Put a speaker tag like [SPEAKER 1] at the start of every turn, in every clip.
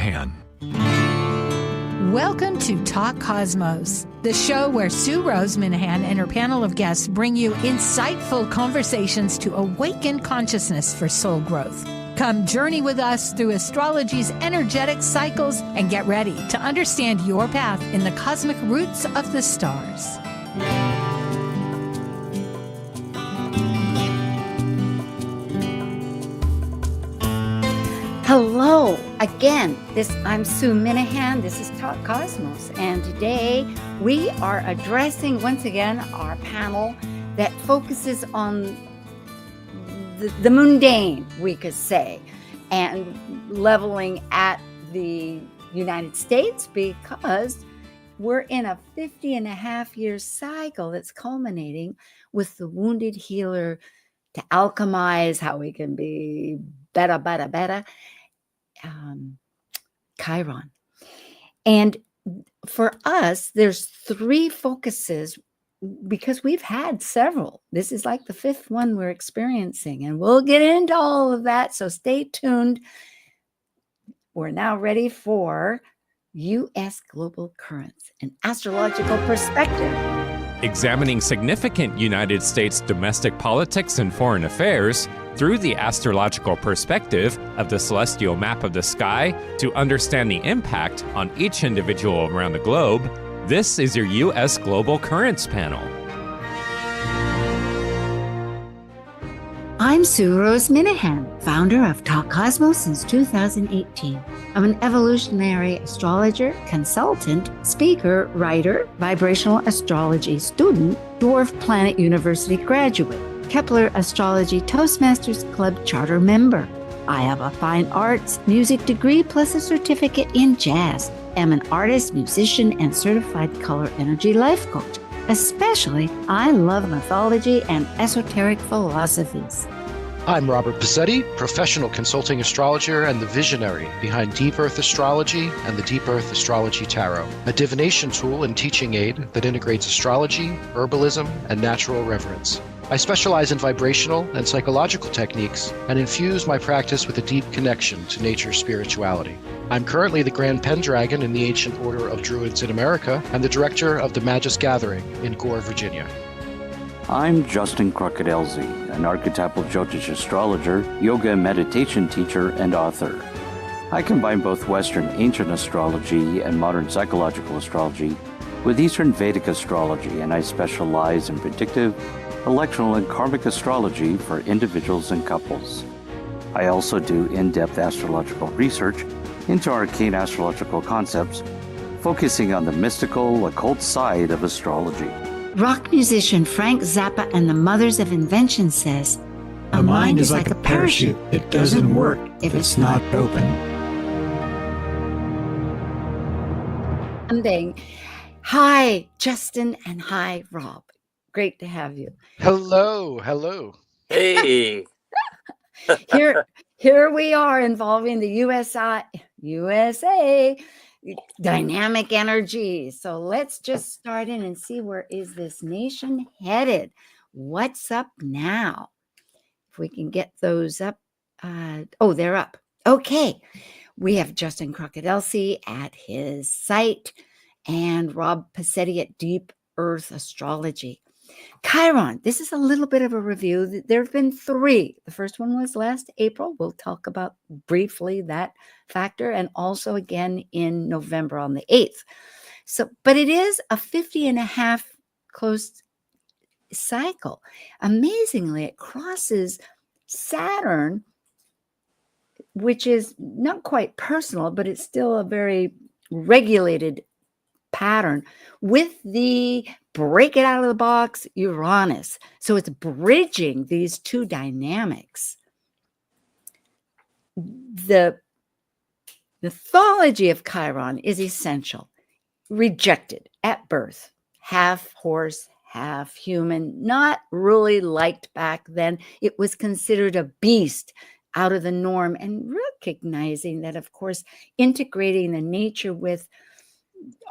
[SPEAKER 1] Minahan.
[SPEAKER 2] Welcome to Talk Cosmos, the show where Sue Minahan and her panel of guests bring you insightful conversations to awaken consciousness for soul growth. Come journey with us through astrology's energetic cycles and get ready to understand your path in the cosmic roots of the stars.
[SPEAKER 3] Hello again. I'm Sue Minahan. This is Talk Cosmos, and today we are addressing once again our panel that focuses on the mundane, we could say, and leveling at the United States, because we're in a 50-and-a-half-year cycle that's culminating with the wounded healer to alchemize how we can be better. Chiron. And for us, there's three focuses because we've had several. This is like the fifth one we're experiencing, and we'll get into all of that. So stay tuned. We're now ready for U.S. Global Currents, an astrological perspective.
[SPEAKER 1] Examining significant United States domestic politics and foreign affairs through the astrological perspective of the celestial map of the sky to understand the impact on each individual around the globe, this is your U.S. Global Currents panel.
[SPEAKER 3] I'm Sue Minahan, founder of Talk Cosmos since 2018. I'm an evolutionary astrologer, consultant, speaker, writer, vibrational astrology student, Dwarf Planet University graduate, Kepler Astrology Toastmasters Club charter member. I have a fine arts music degree plus a certificate in jazz. I'm an artist, musician, and certified color energy life coach. Especially, I love mythology and esoteric philosophies.
[SPEAKER 4] I'm Robert Pizzetti, professional consulting astrologer and the visionary behind Deep Earth Astrology and the Deep Earth Astrology Tarot, a divination tool and teaching aid that integrates astrology, herbalism, and natural reverence. I specialize in vibrational and psychological techniques and infuse my practice with a deep connection to nature's spirituality. I'm currently the Grand Pendragon in the Ancient Order of Druids in America and the director of the Magus Gathering in Gore, Virginia.
[SPEAKER 5] I'm Justin Crocodelsey, an archetypal Jyotish astrologer, yoga and meditation teacher, and author. I combine both Western ancient astrology and modern psychological astrology with Eastern Vedic astrology, and I specialize in predictive, electional, and karmic astrology for individuals and couples. I also do in-depth astrological research into arcane astrological concepts, focusing on the mystical, occult side of astrology.
[SPEAKER 3] Rock musician Frank Zappa and the Mothers of Invention says,
[SPEAKER 6] "A mind is like a parachute. It doesn't work if it's not open."
[SPEAKER 3] Hi, Justin, and hi, Rob. Great to have you.
[SPEAKER 4] Hello.
[SPEAKER 7] Hey.
[SPEAKER 3] Here we are involving the USA dynamic energy. So let's just start in and see, where is this nation headed? What's up now? If we can get those up. They're up. Okay. We have Justin Crocodelsey at his site and Rob Pizzetti at Deep Earth Astrology. Chiron, this is a little bit of a review. There have been three. The first one was last April. We'll talk about briefly that factor, and also again in November on the 8th. But it is a 50-and-a-half closed cycle. Amazingly, it crosses Saturn, which is not quite personal, but it's still a very regulated pattern, with the break it out of the box Uranus. So it's bridging these two dynamics. The mythology of Chiron is essential. Rejected at birth, half horse, half human, not really liked back then. It was considered a beast, out of the norm, and recognizing that, of course, integrating the nature with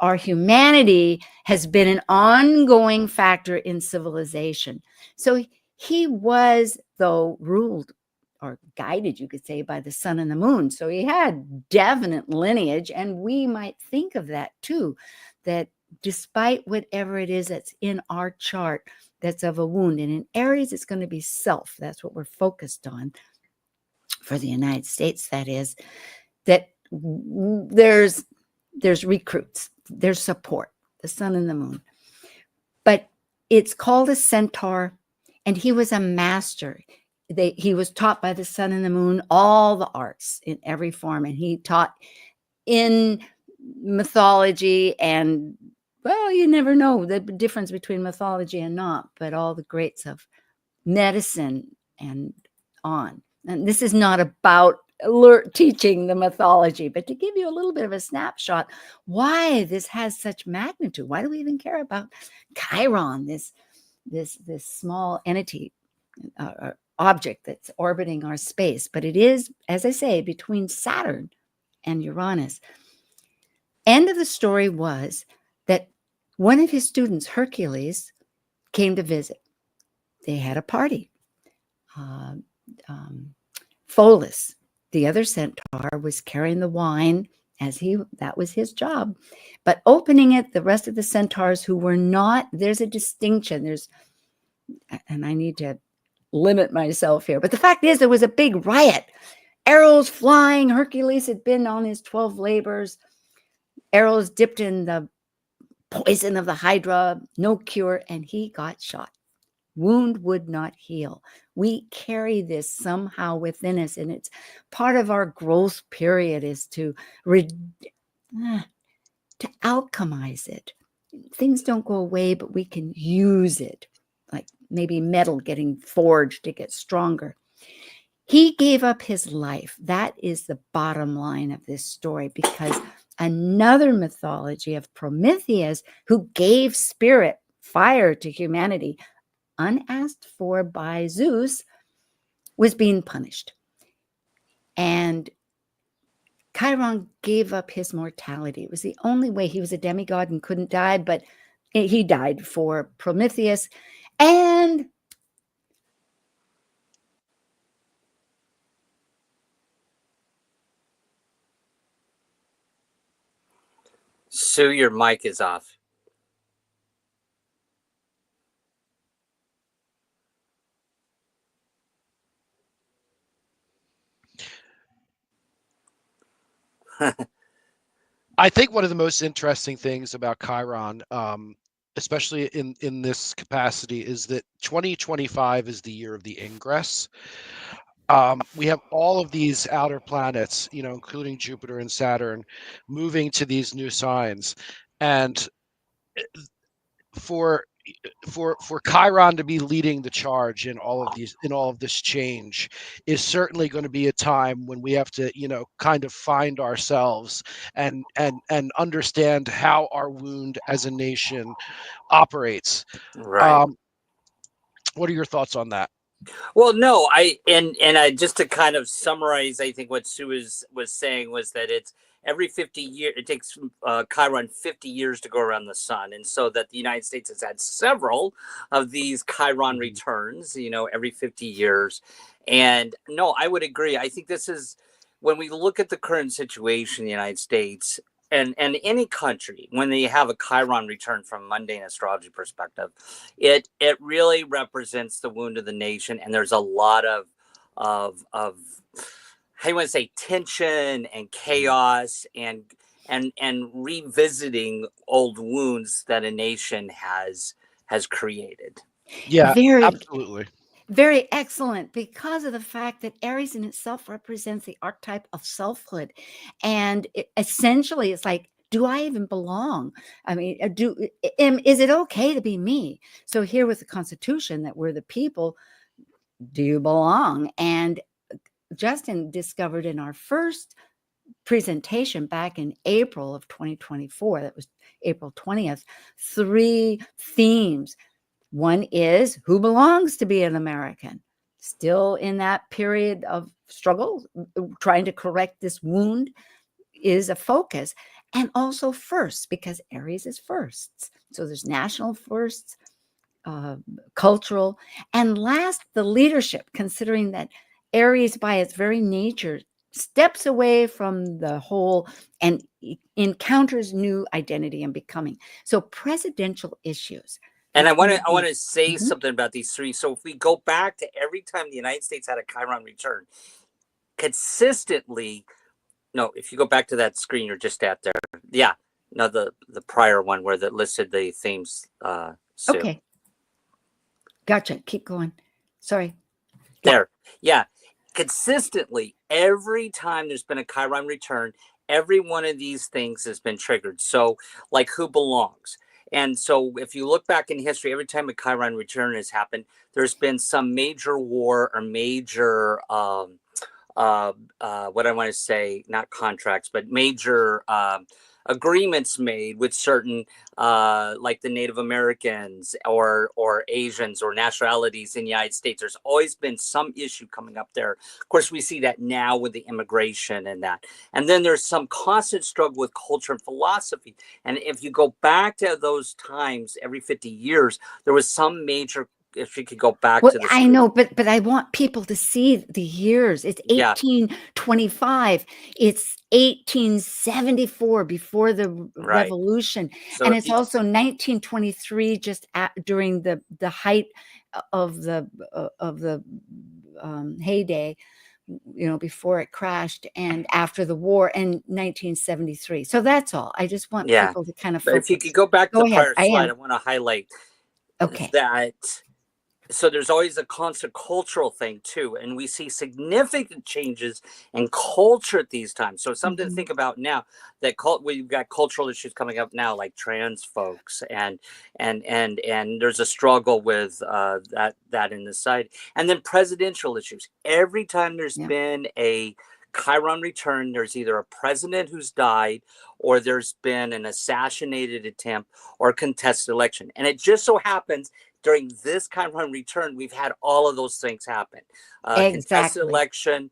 [SPEAKER 3] our humanity has been an ongoing factor in civilization. So he was, though, ruled or guided, you could say, by the sun and the moon. So he had definite lineage, and we might think of that too, that despite whatever it is that's in our chart that's of a wound, and in Aries, it's going to be self. That's what we're focused on for the United States, that is, that there's recruits, there's support, the sun and the moon. But it's called a centaur, and he was a master. He was taught by the sun and the moon all the arts in every form, and he taught in mythology, and well, you never know the difference between mythology and not, but all the greats of medicine and on. And this is not about teaching the mythology, but to give you a little bit of a snapshot why this has such magnitude. Why do we even care about Chiron, this small entity, object that's orbiting our space? But it is, as I say, between Saturn and Uranus. End of the story was that one of his students, Hercules, came to visit. They had a party. Pholus, the other centaur, was carrying the wine, that was his job. But opening it, the rest of the centaurs who were not, there's a distinction. And I need to limit myself here, but the fact is there was a big riot. Arrows flying. Hercules had been on his 12 labors. Arrows dipped in the poison of the Hydra, no cure, and he got shot. Wound would not heal. We carry this somehow within us, and it's part of our growth period is to alchemize it. Things don't go away, but we can use it, like maybe metal getting forged to get stronger. He gave up his life. That is the bottom line of this story, because another mythology of Prometheus, who gave spirit, fire to humanity, unasked for by Zeus, was being punished. And Chiron gave up his mortality. It was the only way. He was a demigod and couldn't die, but he died for Prometheus. And
[SPEAKER 7] Sue, your mic is off.
[SPEAKER 4] I think one of the most interesting things about Chiron, especially in this capacity, is that 2025 is the year of the ingress. We have all of these outer planets, including Jupiter and Saturn, moving to these new signs, and for Chiron to be leading the charge in all of this change is certainly going to be a time when we have to, kind of find ourselves and understand how our wound as a nation operates.
[SPEAKER 7] Right.
[SPEAKER 4] What are your thoughts on that?
[SPEAKER 7] Well, no, I just to kind of summarize, I think what Sue was saying was that it's every 50 years, it takes Chiron 50 years to go around the sun. And so that the United States has had several of these Chiron returns, every 50 years. And no, I would agree. I think this is, when we look at the current situation in the United States and any country, when they have a Chiron return from a mundane astrology perspective, it really represents the wound of the nation. And there's a lot of how you want to say, tension and chaos and revisiting old wounds that a nation has created.
[SPEAKER 4] Yeah, absolutely.
[SPEAKER 3] Very excellent, because of the fact that Aries in itself represents the archetype of selfhood. And essentially it's like, do I even belong? I mean, is it okay to be me? So here with the Constitution, that we're the people, do you belong? And Justin discovered in our first presentation back in April of 2024, that was April 20th, 3 themes. One is, who belongs to be an American? Still in that period of struggle, trying to correct this wound is a focus. And also first, because Aries is firsts. So there's national firsts, cultural, and last, the leadership, considering that Aries, by its very nature, steps away from the whole and encounters new identity and becoming. So presidential issues.
[SPEAKER 7] And I
[SPEAKER 3] That's
[SPEAKER 7] want
[SPEAKER 3] gonna
[SPEAKER 7] to
[SPEAKER 3] be-
[SPEAKER 7] say
[SPEAKER 3] Mhm.
[SPEAKER 7] something about these three. So if we go back to every time the United States had a Chiron return, consistently, no, if you go back to that screen you're just at there, yeah, no, the prior one where that listed the themes. Sue.
[SPEAKER 3] Okay. Gotcha. Keep going. Sorry.
[SPEAKER 7] There, yeah, consistently every time there's been a Chiron return, every one of these things has been triggered. So, like, who belongs? And so, if you look back in history, every time a Chiron return has happened, there's been some major war or major, what I want to say, not contracts, but major agreements made with certain, like the Native Americans or Asians or nationalities in the United States. There's always been some issue coming up there. Of course, we see that now with the immigration and that. And then there's some constant struggle with culture and philosophy. And if you go back to those times, every 50 years, there was some major. If you could go back
[SPEAKER 3] Well,
[SPEAKER 7] to the
[SPEAKER 3] I know, but I want people to see the years. It's
[SPEAKER 7] Yeah.
[SPEAKER 3] 1825. It's 1874 before the
[SPEAKER 7] Right.
[SPEAKER 3] revolution,
[SPEAKER 7] So
[SPEAKER 3] and
[SPEAKER 7] if
[SPEAKER 3] it's
[SPEAKER 7] you-
[SPEAKER 3] also 1923, just during the height of the heyday, before it crashed, and after the war in 1973. So that's all. I just want
[SPEAKER 7] Yeah.
[SPEAKER 3] people to kind of
[SPEAKER 7] But if you
[SPEAKER 3] focus.
[SPEAKER 7] could go back to
[SPEAKER 3] Go
[SPEAKER 7] the
[SPEAKER 3] ahead.
[SPEAKER 7] prior
[SPEAKER 3] I
[SPEAKER 7] slide,
[SPEAKER 3] am.
[SPEAKER 7] I want to highlight
[SPEAKER 3] Okay.
[SPEAKER 7] that. So there's always a constant cultural thing too, and we see significant changes in culture at these times. So something to
[SPEAKER 3] Mhm.
[SPEAKER 7] think about now, that we've got cultural issues coming up now, like trans folks, and there's a struggle with that in the side, and then presidential issues. Every time there's
[SPEAKER 3] Yeah.
[SPEAKER 7] been a Chiron return, there's either a president who's died, or there's been an assassinated attempt or contested election, and it just so happens during this Chiron return, we've had all of those things happen. Contested
[SPEAKER 3] Exactly.
[SPEAKER 7] election,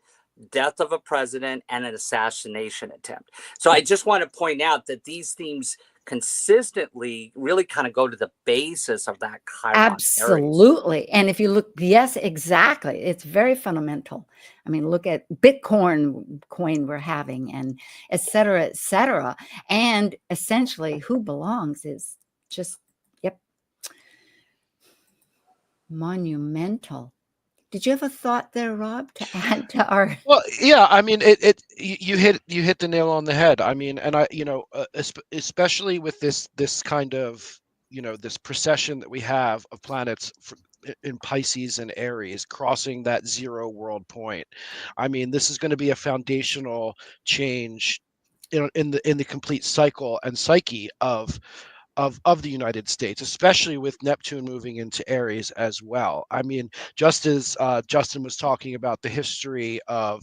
[SPEAKER 7] death of a president, and an assassination attempt. So I just want to point out that these themes consistently really kind of go to the basis of that Chiron Aries.
[SPEAKER 3] Absolutely. And if you look, yes, exactly. It's very fundamental. I mean, look at Bitcoin coin we're having, and et cetera, et cetera. And essentially, who belongs is just, yep, monumental. Did you have a thought there, Rob, to add to our?
[SPEAKER 4] Well, yeah, I mean, you hit the nail on the head. I mean, and especially with this kind of, this precession that we have of planets in Pisces and Aries crossing that zero world point. I mean, this is going to be a foundational change in the complete cycle and psyche of the United States, especially with Neptune moving into Aries as well. I mean, just as Justin was talking about the history of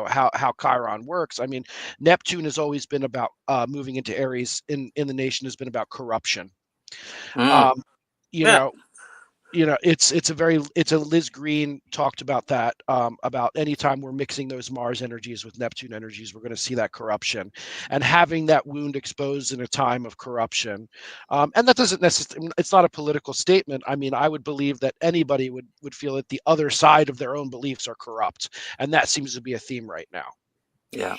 [SPEAKER 4] how Chiron works. I mean, Neptune has always been about moving into Aries in the nation has been about corruption. You
[SPEAKER 7] Yeah.
[SPEAKER 4] know, it's a Liz Green talked about that, about anytime we're mixing those Mars energies with Neptune energies, we're going to see that corruption and having that wound exposed in a time of corruption. And that doesn't necessarily, it's not a political statement. I mean, I would believe that anybody would feel that the other side of their own beliefs are corrupt. And that seems to be a theme right now.
[SPEAKER 7] Yeah.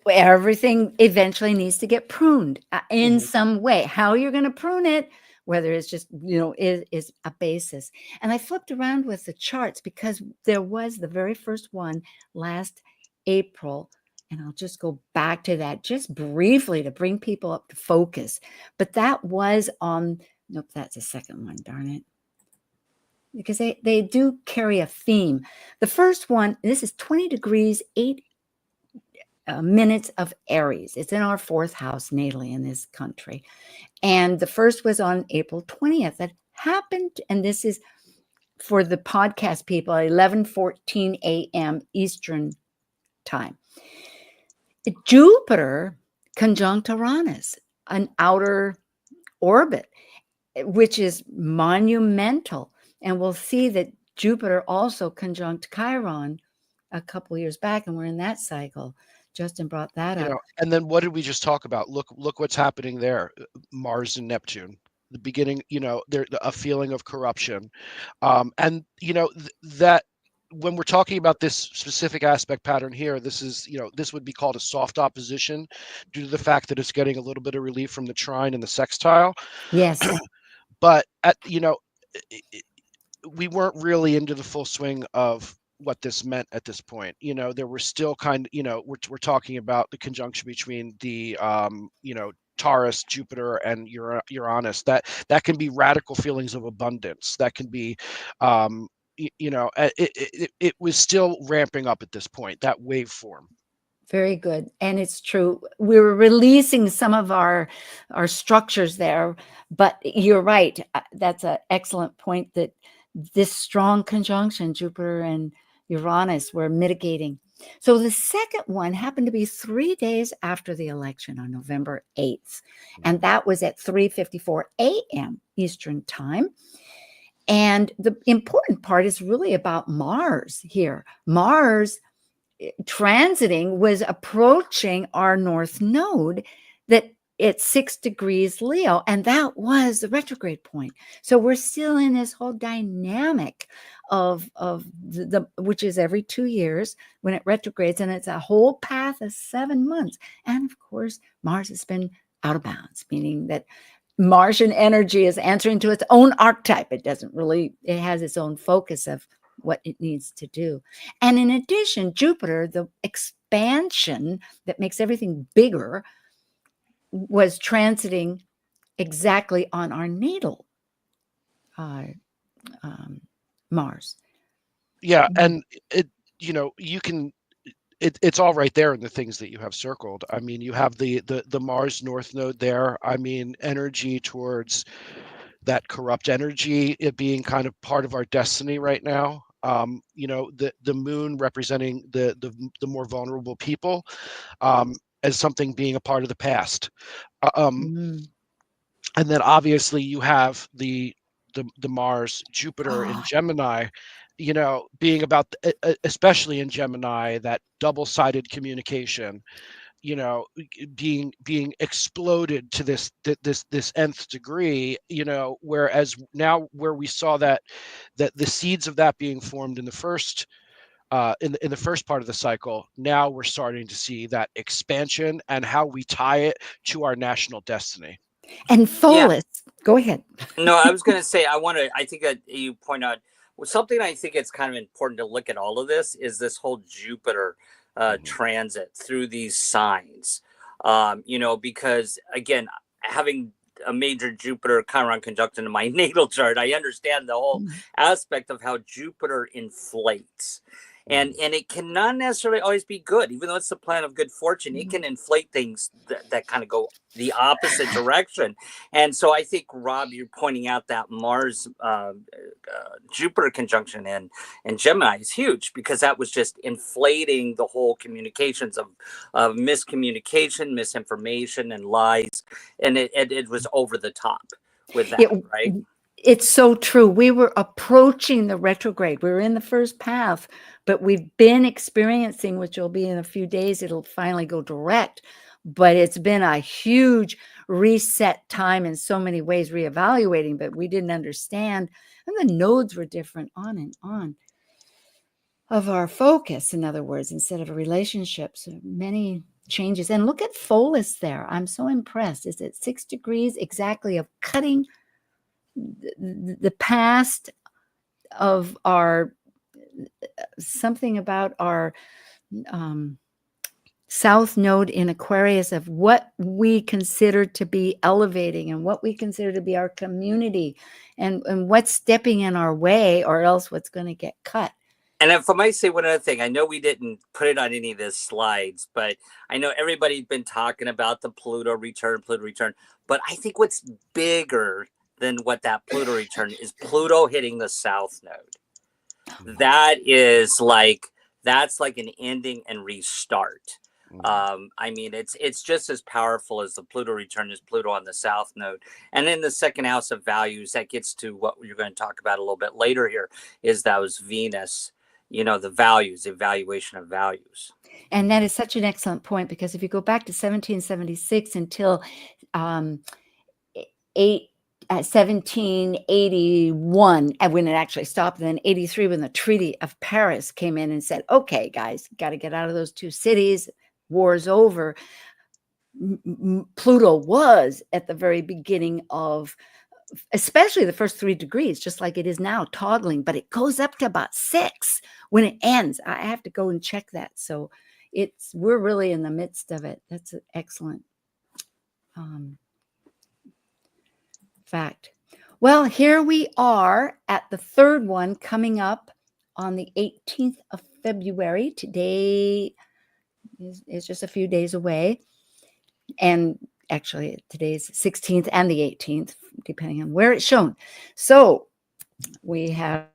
[SPEAKER 3] Everything eventually needs to get pruned in
[SPEAKER 4] Mhm.
[SPEAKER 3] some way. How you're going to prune it, whether it's just, is a basis. And I flipped around with the charts because there was the very first one last April. And I'll just go back to that just briefly to bring people up to focus. But that was on, nope, that's the second one, darn it. Because they do carry a theme. The first one, this is 20 degrees, 8 minutes of Aries. It's in our fourth house natally in this country. And the first was on April 20th. That happened, and this is for the podcast people, 11:14 a.m. Eastern time. Jupiter conjunct Uranus, an outer orbit, which is monumental. And we'll see that Jupiter also conjunct Chiron a couple years back, and we're in that cycle. Justin brought that up.
[SPEAKER 4] And then what did we just talk about? Look what's happening there. Mars and Neptune. The beginning, there a feeling of corruption. And that when we're talking about this specific aspect pattern here, this is, this would be called a soft opposition due to the fact that it's getting a little bit of relief from the trine and the sextile.
[SPEAKER 3] Yes.
[SPEAKER 4] But we weren't really into the full swing of what this meant at this point. There were still we're talking about the conjunction between the Taurus, Jupiter, and Uranus. That can be radical feelings of abundance. That can be it was still ramping up at this point, that waveform.
[SPEAKER 3] Very good. And it's true. We were releasing some of our structures there, but you're right. That's an excellent point, that this strong conjunction, Jupiter and Uranus, were mitigating. So the second one happened to be 3 days after the election on November 8th. And that was at 3:54 a.m. Eastern time. And the important part is really about Mars here. Mars transiting was approaching our north node that at 6 degrees Leo, and that was the retrograde point. So we're still in this whole dynamic of the which is every 2 years when it retrogrades, and it's a whole path of 7 months. And of course, Mars has been out of bounds, meaning that Martian energy is answering to its own archetype. It has its own focus of what it needs to do. And in addition, Jupiter, the expansion that makes everything bigger, was transiting exactly on our natal Mars.
[SPEAKER 4] Yeah, and it's all right there in the things that you have circled. I mean, you have the Mars North Node there. I mean, energy towards that corrupt energy, it being kind of part of our destiny right now. The moon representing the more vulnerable people, as something being a part of the past. And then obviously you have the Mars Jupiter in Gemini, being about, especially in Gemini, that double-sided communication, being exploded to this nth degree, whereas now where we saw that the seeds of that being formed in the first in the first part of the cycle, now we're starting to see that expansion and how we tie it to our national destiny.
[SPEAKER 3] And Folis, go ahead.
[SPEAKER 7] No, I was going to say, I think that you point out something. I think it's kind of important to look at all of this is this whole Jupiter transit through these signs, because again, having a major Jupiter Chiron conjunction in my natal chart, I understand the whole aspect of how Jupiter inflates. And it cannot necessarily always be good, even though it's the planet of good fortune. It can inflate things that kind of go the opposite direction. And so I think, Rob, you're pointing out that Mars Jupiter conjunction in Gemini is huge, because that was just inflating the whole communications of miscommunication, misinformation, and lies. And it was over the top with that, right?
[SPEAKER 3] It's so true. We were approaching the retrograde. We were in the first path, but we've been experiencing, which will be in a few days, it'll finally go direct. But it's been a huge reset time in so many ways, reevaluating, but we didn't understand. And the nodes were different, on and on, of our focus, in other words, instead of relationships, many changes. And look at Folis there. I'm so impressed. It's at 6 degrees exactly of cutting the past of our, something about our south node in Aquarius, of what we consider to be elevating and what we consider to be our community, and what's stepping in our way, or else what's going to get cut.
[SPEAKER 7] And if I might say one other thing, I know we didn't put it on any of the slides, but I know everybody's been talking about the Pluto return, but I think what's bigger than what that Pluto return is Pluto hitting the south node. That's like an ending and restart. I mean, it's just as powerful as the Pluto return is Pluto on the south node. And in the second house of values, that gets to what you're going to talk about a little bit later here, is those Venus, the values, evaluation of values.
[SPEAKER 3] And that is such an excellent point, because if you go back to 1776 until at 1781, and when it actually stopped, then 83 when the Treaty of Paris came in and said, okay, guys, got to get out of those two cities. War's over. Pluto was at the very beginning of, especially the first 3 degrees, just like it is now, toggling, but it goes up to about 6 when it ends. I have to go and check that. So we're really in the midst of it. That's an excellent fact. Well, here we are at the third one coming up on the 18th of February. Today is just a few days away. And actually, today's 16th and the 18th, depending on where it's shown. So we have.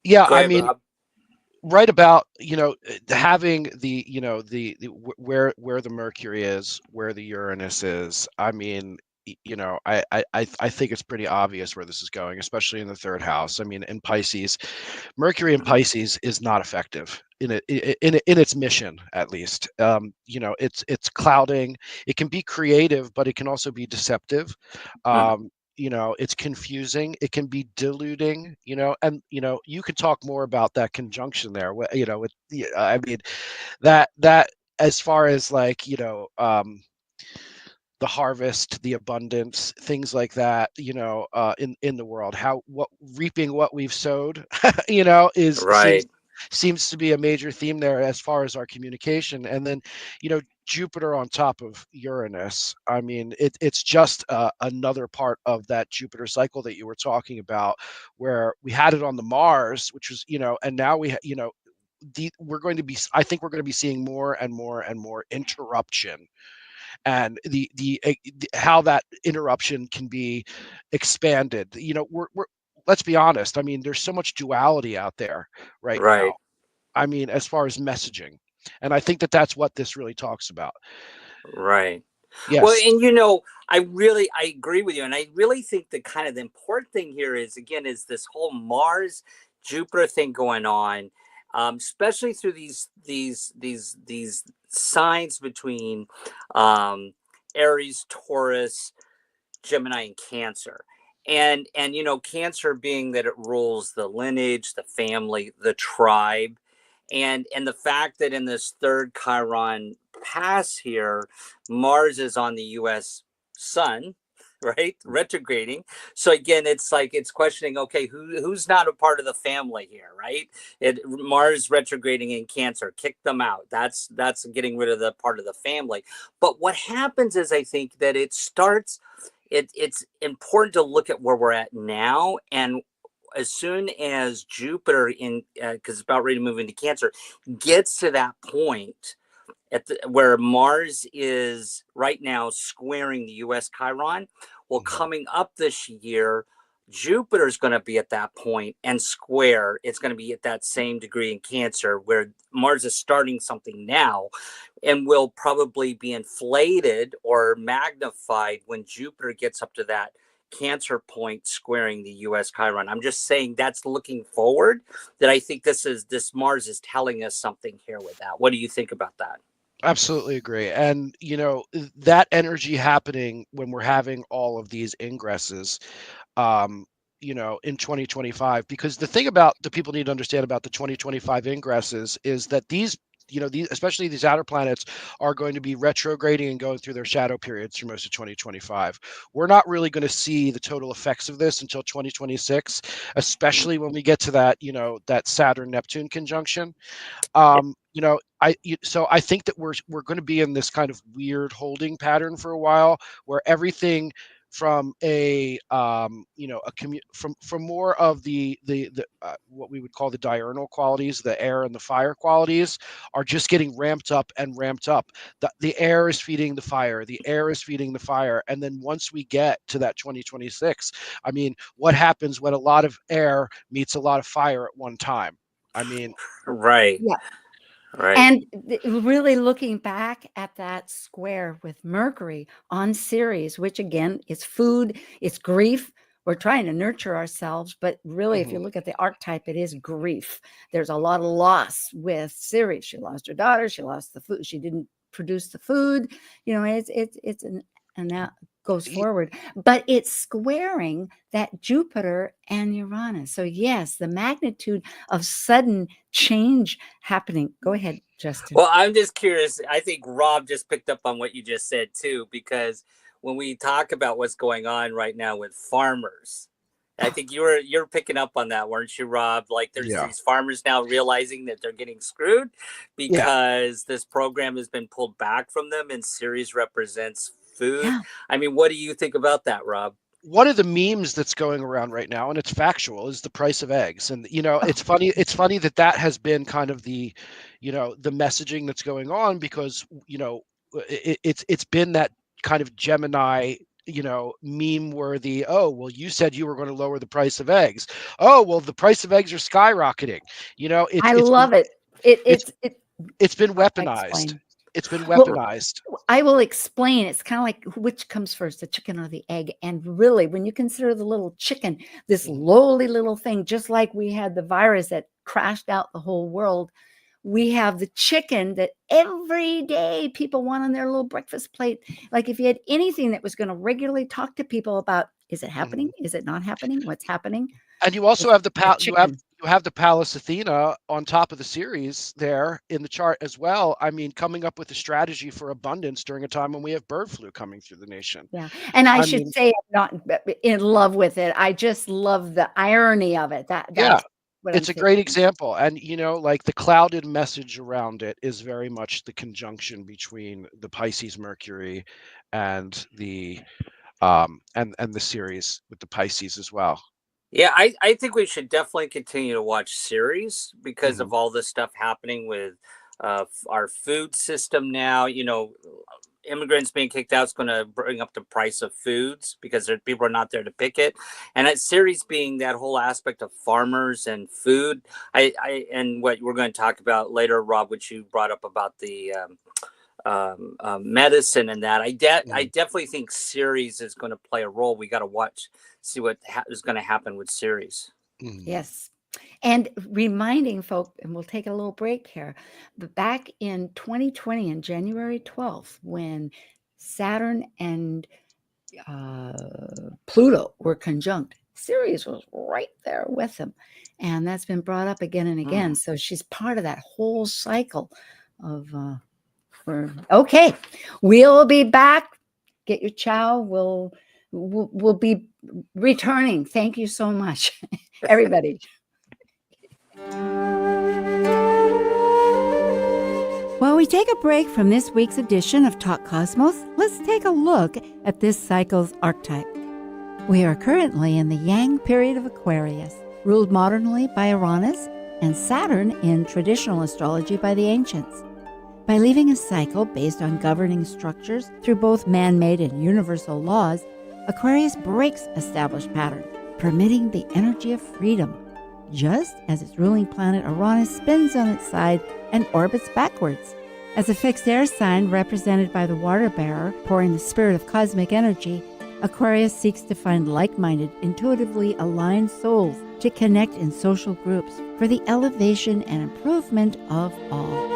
[SPEAKER 4] Yeah,
[SPEAKER 7] Go
[SPEAKER 4] I
[SPEAKER 7] ahead,
[SPEAKER 4] mean,
[SPEAKER 7] Bob.
[SPEAKER 4] right about, having the, the where the Mercury is, where the Uranus is. I mean, I think it's pretty obvious where this is going, especially in the third house. I mean, in Pisces, Mercury in Pisces is not effective in its mission, at least. It's clouding. It can be creative, but it can also be deceptive. It's confusing. It can be diluting. And you could talk more about that conjunction there. I mean, that as far as like the harvest, the abundance, things like that, in the world, what reaping what we've sowed, is
[SPEAKER 7] Right.
[SPEAKER 4] seems to be a major theme there as far as our communication. And then, Jupiter on top of Uranus. I mean, it's just another part of that Jupiter cycle that you were talking about, where we had it on the Mars, which was, and now we're going to be, I think we're going to be seeing more and more and more interruption, and the how that interruption can be expanded. We're let's be honest. I mean, there's so much duality out there right now.
[SPEAKER 7] Right.
[SPEAKER 4] I mean, as far as messaging, and I think that that's what this really talks about.
[SPEAKER 7] Right. Well,
[SPEAKER 4] Yes.
[SPEAKER 7] and I agree with you, and I really think the kind of the important thing here is this whole Mars Jupiter thing going on, especially through these signs between Aries, Taurus, Gemini, and Cancer. And Cancer being that it rules the lineage, the family, the tribe, and the fact that in this third Chiron pass here, Mars is on the U.S. sun, right, retrograding. So again, it's questioning, okay, who's not a part of the family here, right? Mars retrograding in Cancer, kick them out. That's getting rid of the part of the family. But what happens is, I think that it's important to look at where we're at now, and as soon as Jupiter because it's about ready to move into Cancer, gets to that point where Mars is right now squaring the U.S. Chiron. Well, coming up this year, Jupiter is going to be at that point and square. It's going to be at that same degree in Cancer, where Mars is starting something now and will probably be inflated or magnified when Jupiter gets up to that Cancer point squaring the U.S. Chiron. I'm just saying that's looking forward, that I think this Mars is telling us something here with that. What do you think about that?
[SPEAKER 4] Absolutely agree. And, that energy happening when we're having all of these ingresses, in 2025, because the thing about the people need to understand about the 2025 ingresses is that these, especially these outer planets, are going to be retrograding and going through their shadow periods for most of 2025. We're not really going to see the total effects of this until 2026, especially when we get to that, that Saturn-Neptune conjunction. So I think that we're going to be in this kind of weird holding pattern for a while, where everything from from more of the what we would call the diurnal qualities, the air and the fire qualities, are just getting ramped up and ramped up. The air is feeding the fire, the air is feeding the fire. And then once we get to that 2026, I mean, what happens when a lot of air meets a lot of fire at one time? I mean,
[SPEAKER 7] right.
[SPEAKER 3] Yeah.
[SPEAKER 7] Right.
[SPEAKER 3] And really looking back at that square with Mercury on Ceres, which again is food, it's grief, we're trying to nurture ourselves, but really, if you look at the archetype, it is grief. There's a lot of loss with Ceres. She lost her daughter. She lost the food. She didn't produce the food. And that goes forward, but it's squaring that Jupiter and Uranus. So yes, the magnitude of sudden change happening. Go ahead, Justin.
[SPEAKER 7] Well, I'm just curious. I think Rob just picked up on what you just said too, because when we talk about what's going on right now with farmers, I think you're picking up on that, weren't you, Rob? Like there's these farmers now realizing that they're getting screwed because this program has been pulled back from them, and Ceres represents food. Yeah. I mean, what do you think about that, Rob?
[SPEAKER 4] One of the memes that's going around right now, and it's factual, is the price of eggs. And, it's funny. It's funny that has been kind of the messaging that's going on, because, it's been that kind of Gemini, meme worthy. Oh, well, you said you were going to lower the price of eggs. Oh, well, the price of eggs are skyrocketing.
[SPEAKER 3] I love it.
[SPEAKER 4] It's been weaponized. It's been weaponized.
[SPEAKER 3] Well, I will explain. It's kind of like, which comes first, the chicken or the egg? And really, when you consider the little chicken, this lowly little thing, just like we had the virus that crashed out the whole world, we have the chicken that every day people want on their little breakfast plate. Like if you had anything that was going to regularly talk to people about, is it happening? Is it not happening? What's happening?
[SPEAKER 4] And you also have you have the Pallas Athena on top of the Ceres there in the chart as well. I mean, coming up with a strategy for abundance during a time when we have bird flu coming through the nation.
[SPEAKER 3] Yeah. And I should say I'm not in love with it. I just love the irony of it. It's a great example. And,
[SPEAKER 4] like the clouded message around it is very much the conjunction between the Pisces Mercury and the Ceres with the Pisces as well.
[SPEAKER 7] Yeah, I think we should definitely continue to watch Ceres because of all this stuff happening with our food system now. Immigrants being kicked out is going to bring up the price of foods because people are not there to pick it. And at Ceres being that whole aspect of farmers and food, and what we're going to talk about later, Rob, which you brought up about the medicine and that, I definitely think Ceres is going to play a role. We got to see what is going to happen with Ceres.
[SPEAKER 3] Yes. And reminding folk, and we'll take a little break here, but back in 2020, on January 12th, when Saturn and Pluto were conjunct, Ceres was right there with them. And that's been brought up again and again. So she's part of that whole cycle of... Okay, we'll be back. Get your chow. We'll be returning. Thank you so much, everybody. While we take a break from this week's edition of Talk Cosmos, let's take a look at this cycle's archetype. We are currently in the Yang period of Aquarius, ruled modernly by Uranus, and Saturn in traditional astrology by the ancients. By leaving a cycle based on governing structures through both man-made and universal laws, Aquarius breaks established patterns, permitting the energy of freedom, just as its ruling planet Uranus spins on its side and orbits backwards. As a fixed air sign represented by the water bearer pouring the spirit of cosmic energy, Aquarius seeks to find like-minded, intuitively aligned souls to connect in social groups for the elevation and improvement of all.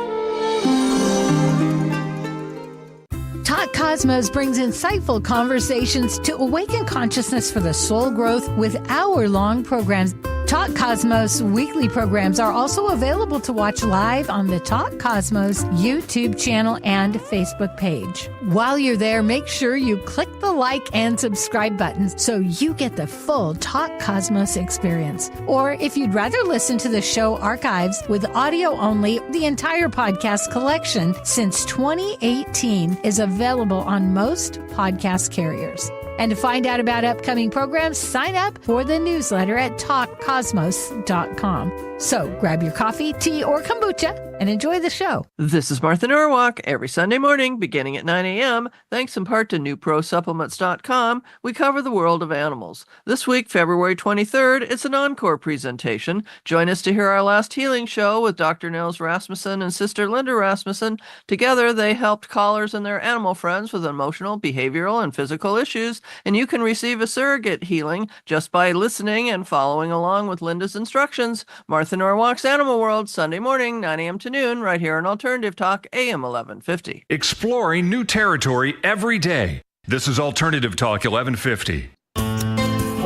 [SPEAKER 2] Talk Cosmos brings insightful conversations to awaken consciousness for the soul growth with hour-long programs. Talk Cosmos weekly programs are also available to watch live on the Talk Cosmos YouTube channel and Facebook page. While you're there, make sure you click the like and subscribe buttons so you get the full Talk Cosmos experience. Or if you'd rather listen to the show archives with audio only, the entire podcast collection since 2018 is available on most podcast carriers. And to find out about upcoming programs, sign up for the newsletter at talkcosmos.com. So grab your coffee, tea, or kombucha and enjoy the show.
[SPEAKER 8] This is Martha Norwalk. Every Sunday morning, beginning at 9 a.m., thanks in part to NewProSupplements.com, we cover the world of animals. This week, February 23rd, it's an encore presentation. Join us to hear our last healing show with Dr. Nils Rasmussen and Sister Linda Rasmussen. Together, they helped callers and their animal friends with emotional, behavioral, and physical issues, and you can receive a surrogate healing just by listening and following along with Linda's instructions. Martha Norwalk's Animal World, Sunday morning, 9 a.m. to noon, right here on Alternative Talk, AM 1150.
[SPEAKER 9] Exploring new territory every day. This is Alternative Talk 1150.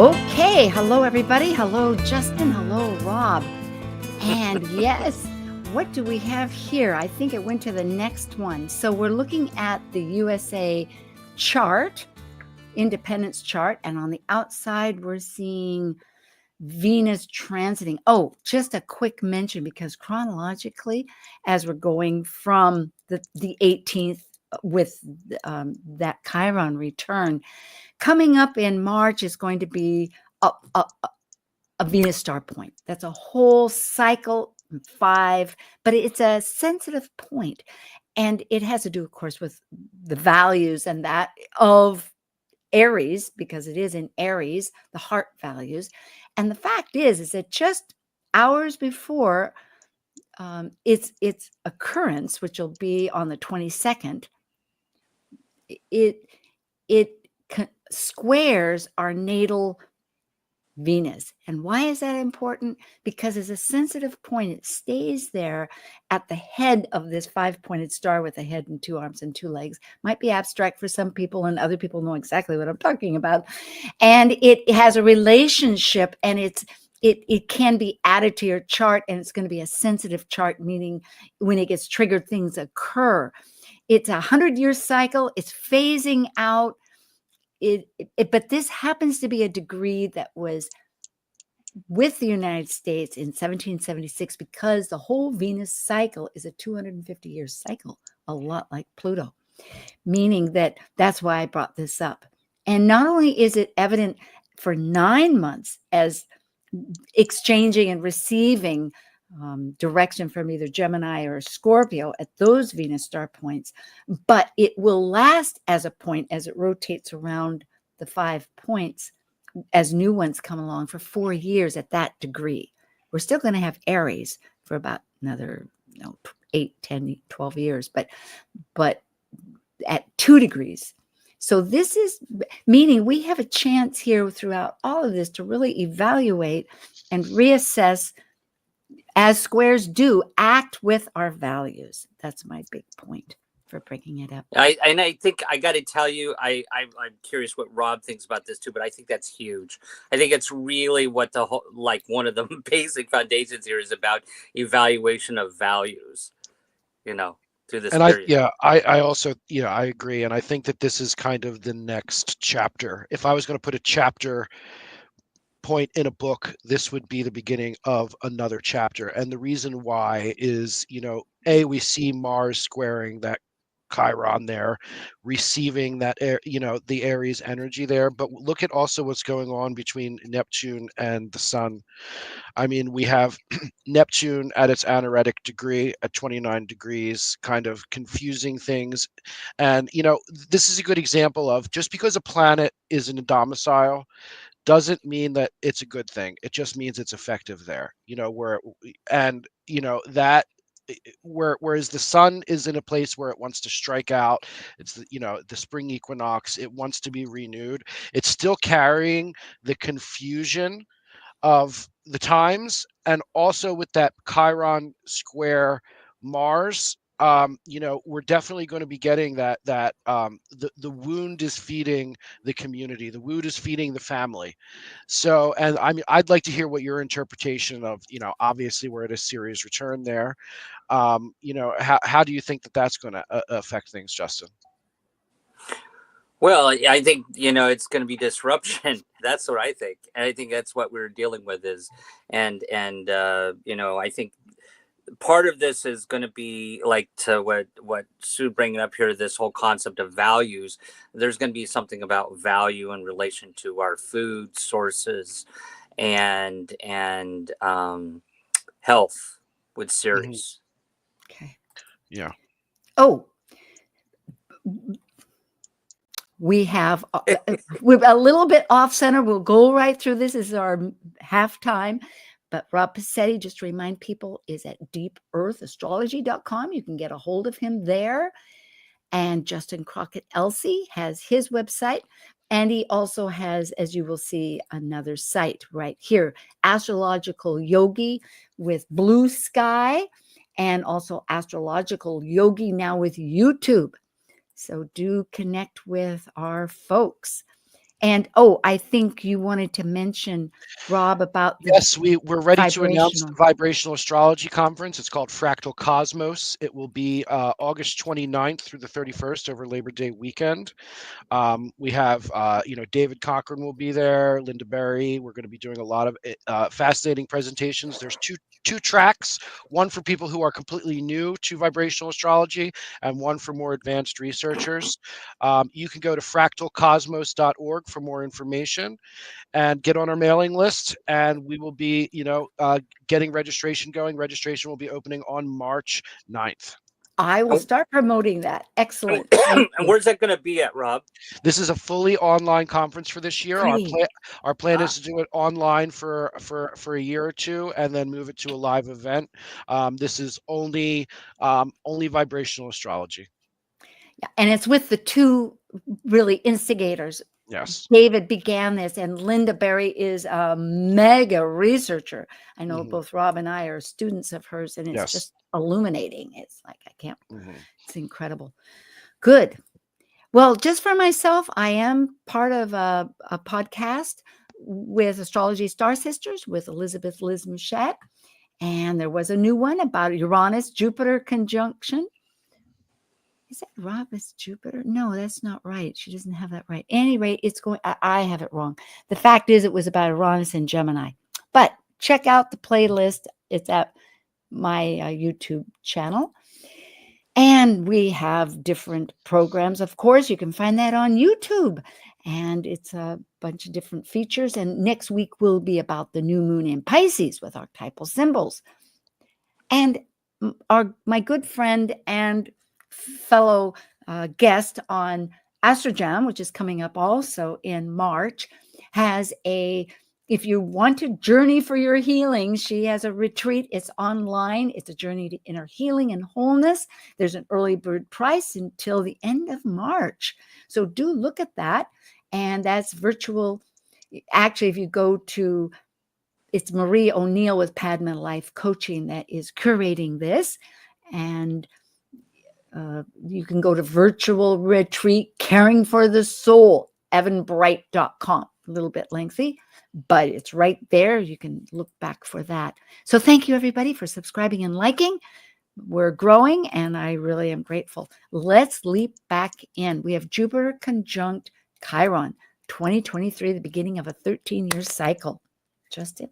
[SPEAKER 3] Okay, hello everybody. Hello Justin. Hello Rob. And yes, what do we have here? I think it went to the next one. So we're looking at the USA chart, independence chart, and on the outside we're seeing Venus transiting. Oh, just a quick mention, because chronologically, as we're going from the 18th with that Chiron return, coming up in March is going to be a Venus star point. That's a whole cycle, 5, but it's a sensitive point. And it has to do, of course, with the values and that of Aries, because it is in Aries, the heart values. And the fact is that just hours before its occurrence, which will be on the 22nd, it squares our natal Venus. And why is that important? Because it's a sensitive point. It stays there at the head of this 5-pointed star with a head and 2 arms and 2 legs. Might be abstract for some people, and other people know exactly what I'm talking about. And it has a relationship, and it can be added to your chart, and it's going to be a sensitive chart, meaning when it gets triggered, things occur. It's a 100-year cycle. It's phasing out. But this happens to be a degree that was with the United States in 1776, because the whole Venus cycle is a 250-year cycle, a lot like Pluto, meaning that's why I brought this up. And not only is it evident for 9 months as exchanging and receiving direction from either Gemini or Scorpio at those Venus star points, but it will last as a point as it rotates around the 5 points as new ones come along for 4 years at that degree. We're still going to have Aries for about another 8, 10, 12 years, but at 2 degrees. So this is meaning we have a chance here throughout all of this to really evaluate and reassess, as squares do, act with our values. That's my big point for bringing it up.
[SPEAKER 7] I think I got to tell you, I'm curious what Rob thinks about this too, but I think that's huge. I think it's really what the whole, like one of the basic foundations here is about evaluation of values, through this period.
[SPEAKER 4] I also, I agree. And I think that this is kind of the next chapter. If I was going to put a chapter point in a book, this would be the beginning of another chapter. And the reason why is, we see Mars squaring that Chiron there, receiving that the Aries energy there. But look at also what's going on between Neptune and the Sun. I mean, we have Neptune at its anaretic degree at 29 degrees, kind of confusing things. And, this is a good example of, just because a planet is in a domicile doesn't mean that it's a good thing. It just means it's effective there, whereas the Sun is in a place where it wants to strike out. It's the spring equinox. It wants to be renewed. It's still carrying the confusion of the times, and also with that Chiron square Mars, we're definitely going to be getting that the wound is feeding the community. The wound is feeding the family. So, and I mean, I'd like to hear what your interpretation of, obviously we're at a Ceres return there. How do you think that that's going to affect things, Justin?
[SPEAKER 7] Well, I think, it's going to be disruption. That's what I think. And I think that's what we're dealing with I think part of this is going to be like to what Sue bringing up here, this whole concept of values. There's going to be something about value in relation to our food sources and health with Ceres.
[SPEAKER 3] Okay.
[SPEAKER 4] Yeah.
[SPEAKER 3] Oh, we have we're a little bit off center. We'll go right through this. This is our halftime. But Rob Passetti, just to remind people, is at deepearthastrology.com. You can get a hold of him there. And Justin Crockett Elsie has his website. And he also has, as you will see, another site right here, Astrological Yogi with Blue Sky, and also Astrological Yogi now with YouTube. So do connect with our folks. And I think you wanted to mention, Rob, about the
[SPEAKER 4] Yes, we're ready to announce the Vibrational Astrology Conference. It's called Fractal Cosmos. It will be August 29th through the 31st over Labor Day weekend. We have, David Cochran will be there, Linda Berry. We're going to be doing a lot of fascinating presentations. There's two tracks, one for people who are completely new to vibrational astrology and one for more advanced researchers. You can go to fractalcosmos.org for more information and get on our mailing list, and we will be getting registration going. Registration will be opening on March 9th.
[SPEAKER 3] I will start promoting that. Excellent.
[SPEAKER 7] And where's that going to be at, Rob?
[SPEAKER 4] This is a fully online conference for this year. Our plan is to do it online for a year or two and then move it to a live event. This is only vibrational astrology.
[SPEAKER 3] Yeah, and it's with the two really instigators.
[SPEAKER 4] Yes.
[SPEAKER 3] David began this, and Linda Berry is a mega researcher. I know both Rob and I are students of hers, and it's just illuminating. It's like, I can't, it's incredible. Good. Well, just for myself, I am part of a podcast with Astrology Star Sisters with Elizabeth Liz Mouchette. And there was a new one about Uranus-Jupiter conjunction. Is that Robus Jupiter? No, that's not right. She doesn't have that right. At any rate, it's going, I have it wrong. The fact is it was about Uranus and Gemini. But check out the playlist. It's at my YouTube channel. And we have different programs. Of course, you can find that on YouTube. And it's a bunch of different features. And next week will be about the new moon in Pisces with archetypal symbols. And my good friend and fellow guest on Astrojam, which is coming up also in March, has if you want to journey for your healing, she has a retreat. It's online. It's a journey to inner healing and wholeness. There's an early bird price until the end of March. So do look at that. And that's virtual. Actually, if you go to, it's Marie O'Neill with Padma Life Coaching that is curating this. And you can go to virtual retreat, caring for the soul, evanbright.com. A little bit lengthy, but it's right there. You can look back for that. So thank you, everybody, for subscribing and liking. We're growing, and I really am grateful. Let's leap back in. We have Jupiter conjunct Chiron, 2023, the beginning of a 13-year cycle. Justin?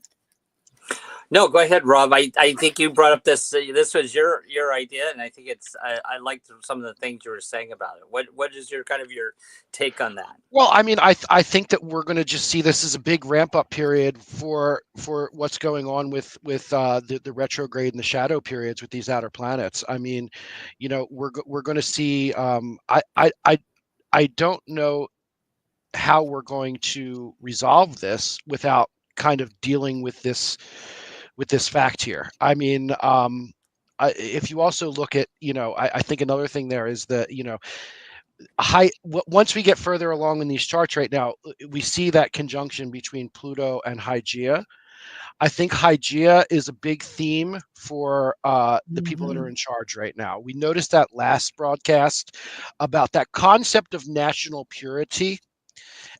[SPEAKER 7] No, go ahead, Rob. I think you brought up this. This was your idea, and I think I liked some of the things you were saying about it. What is your take on that?
[SPEAKER 4] Well, I mean, I think that we're going to just see this as a big ramp up period for what's going on with the retrograde and the shadow periods with these outer planets. I mean, we're going to see. I don't know how we're going to resolve this without kind of dealing with this fact here. I mean, if you also look at, I think another thing there is that, once we get further along in these charts right now, we see that conjunction between Pluto and Hygeia. I think Hygeia is a big theme for the people that are in charge right now. We noticed that last broadcast about that concept of national purity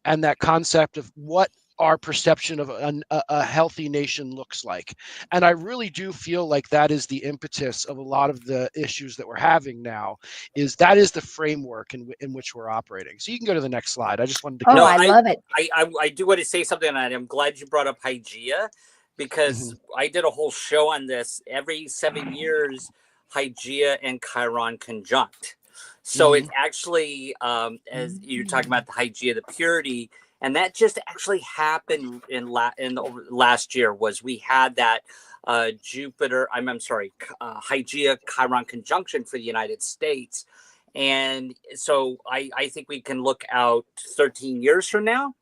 [SPEAKER 4] and that concept of what our perception of a healthy nation looks like. And I really do feel like that is the impetus of a lot of the issues that we're having now, is that is the framework in which we're operating. So you can go to the next slide. I just wanted to
[SPEAKER 3] I love it.
[SPEAKER 7] I do want to say something on that. I'm glad you brought up Hygeia, because I did a whole show on this. Every 7 years, Hygeia and Chiron conjunct. So it's actually, as you're talking about the Hygeia, the purity, and that just actually happened in last year. Was we had that Hygeia Chiron conjunction for the United States. And so I think we can look out 13 years from now,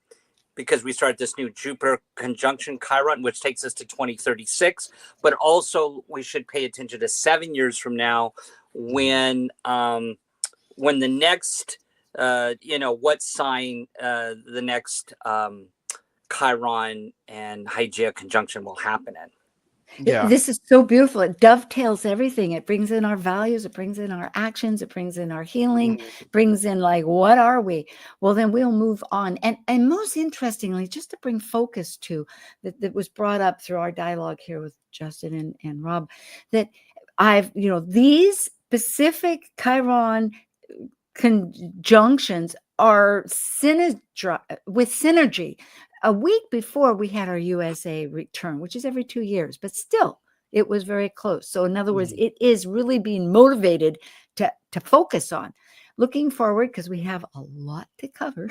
[SPEAKER 7] because we start this new Jupiter conjunction Chiron, which takes us to 2036. But also we should pay attention to 7 years from now, when the next, what sign the next Chiron and Hygeia conjunction will happen in.
[SPEAKER 4] Yeah.
[SPEAKER 3] This is so beautiful. It dovetails everything. It brings in our values. It brings in our actions. It brings in our healing. It brings in, like, what are we? Well, then we'll move on. And most interestingly, just to bring focus to that was brought up through our dialogue here with Justin and Rob, that these specific Chiron conjunctions are with synergy. A week before, we had our USA return, which is every 2 years, but still it was very close. So in other words, it is really being motivated to focus on looking forward, because we have a lot to cover.